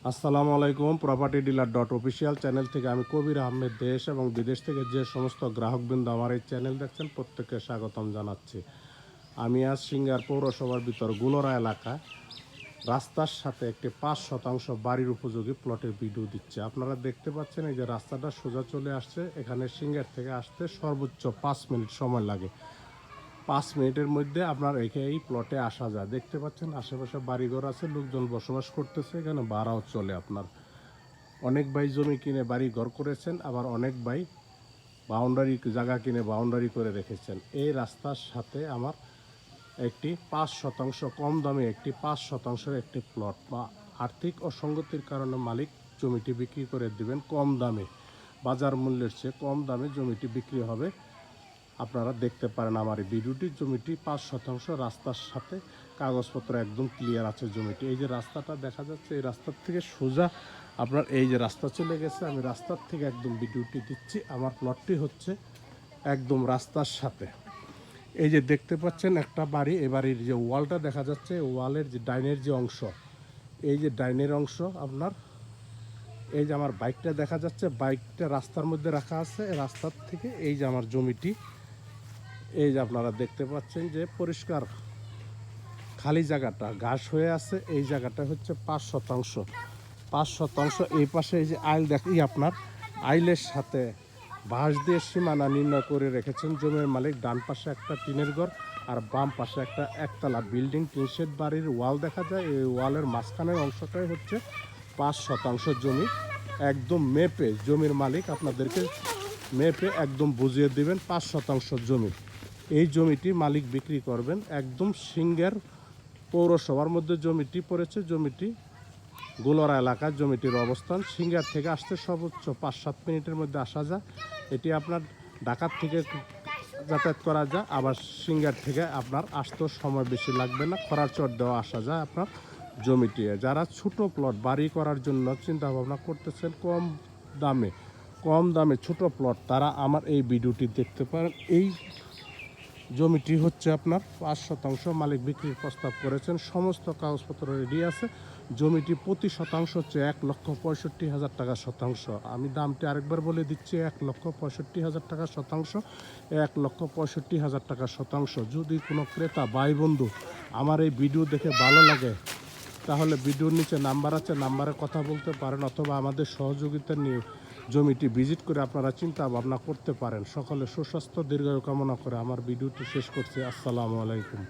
আসসালামু আলাইকুম। Property dealer dot official channel থেকে আমি কবির আহমেদ দেশ এবং বিদেশ থেকে যে সমস্ত গ্রাহকবৃন্দ আমার এই চ্যানেল দেখছেন প্রত্যেককে স্বাগতম জানাচ্ছি। আমি আজ সিঙ্গার পৌরসভার ভিতর গুলরা এলাকায় রাস্তার সাথে একটি 5% বাড়ির উপযোগী প্লটের ভিডিও দিচ্ছে। আপনারা দেখতে পাচ্ছেন এই যে রাস্তাটা সোজা চলে আসছে। এখানে সিঙ্গার থেকে আসতে সর্বোচ্চ 5 মিনিট সময় লাগে। 5 মিনিটের মধ্যে আপনার এই প্লটে আসা যায়। দেখতে পাচ্ছেন আশেপাশে বাড়িঘর আছে, লোকজন বসবাস করতেছে, এখানে ভাড়াও চলে। আপনার অনেক ভাই জমি কিনে বাড়ি ঘর করেছেন, আবার অনেক ভাই বাউন্ডারি জায়গা কিনে বাউন্ডারি করে রেখেছেন। এই রাস্তার সাথে আমার একটি 5% কম দামে একটি 5% একটি প্লট বা আর্থিক অসঙ্গতির কারণে মালিক জমিটি বিক্রি করে দিবেন কম দামে, বাজার মূল্যের চেয়ে কম দামে জমিটি বিক্রি হবে। আপনারা দেখতে পারেন আমার এই ভিডিওটি। জমিটি 5% রাস্তার সাথে, কাগজপত্র একদম ক্লিয়ার আছে জমিটি। এই যে রাস্তাটা দেখা যাচ্ছে, এই রাস্তার থেকে সোজা আপনার এই যে রাস্তা চলে গেছে, আমি রাস্তার থেকে একদম ভিডিওটি দিচ্ছি। আমার প্লটটি হচ্ছে একদম রাস্তার সাথে। এই যে দেখতে পাচ্ছেন একটা বাড়ি, এই বাড়ির যে ওয়ালটা দেখা যাচ্ছে, ওয়ালের যে ডাইনের যে অংশ, এই যে ডাইনের অংশ আপনার, এই যে আমার বাইকটা দেখা যাচ্ছে, বাইকটা রাস্তার মধ্যে রাখা আছে। রাস্তার থেকে এই যে আমার জমিটি, এই যে আপনারা দেখতে পাচ্ছেন যে পরিষ্কার খালি জায়গাটা ঘাস হয়ে আছে। এই জায়গাটা হচ্ছে 5%। 5% এই পাশে এই যে আইল দেখি আপনার, আইলের সাথে বাঁশ দিয়ে সীমানা নির্ণয় করে রেখেছেন জমির মালিক। ডান পাশে একটা টিনের ঘর আর বাম পাশে একটা একতলা বিল্ডিং, টিনশেড বাড়ির ওয়াল দেখা যায়। এই ওয়ালের মাঝখানের অংশটাই হচ্ছে 5% জমি। একদম মেপে জমির মালিক আপনাদেরকে মেপে একদম বুঝিয়ে দিবেন 5% জমি। এই জমিটি মালিক বিক্রি করবেন একদম সিঙ্গার পৌরসভার মধ্যে জমিটি পড়েছে। জমিটি গোলরা এলাকার জমিটির অবস্থান। সিঙ্গার থেকে আসতে সর্বোচ্চ 5-7 মিনিটের মধ্যে আসা যায়। এটি আপনার ঢাকার থেকে যাতায়াত করা যায়, আবার সিঙ্গার থেকে আপনার আসতেও সময় বেশি লাগবে না, খরাচর দেওয়া আসা যায় আপনার জমিটি। যারা ছোটো প্লট বাড়ি করার জন্য চিন্তা ভাবনা করতেছেন কম দামে ছোটো প্লট, তারা আমার এই ভিডিওটি দেখতে পারেন। এই জমিটি হচ্ছে আপনার 5% মালিক বিক্রির প্রস্তাব করেছেন। সমস্ত কাগজপত্র রেডি আছে। জমিটি প্রতি শতাংশ হচ্ছে 1,65,000 টাকা শতাংশ। আমি দামটি আরেকবার বলে দিচ্ছি, 1,65,000 টাকা শতাংশ। 1,65,000 টাকা শতাংশ। যদি কোনো ক্রেতা ভাই বন্ধু আমার এই ভিডিও দেখে ভালো লাগে, তাহলে ভিডিওর নিচে নাম্বার আছে, নাম্বারে কথা বলতে পারেন, অথবা আমাদের সহযোগিতা নিয়ে জমিটি ভিজিট করে আপনারা চিন্তা ভাবনা করতে পারেন। সকলে সুস্বাস্থ্য দীর্ঘায়ু কামনা করে আমার ভিডিওটি শেষ করছি। আসসালামু আলাইকুম।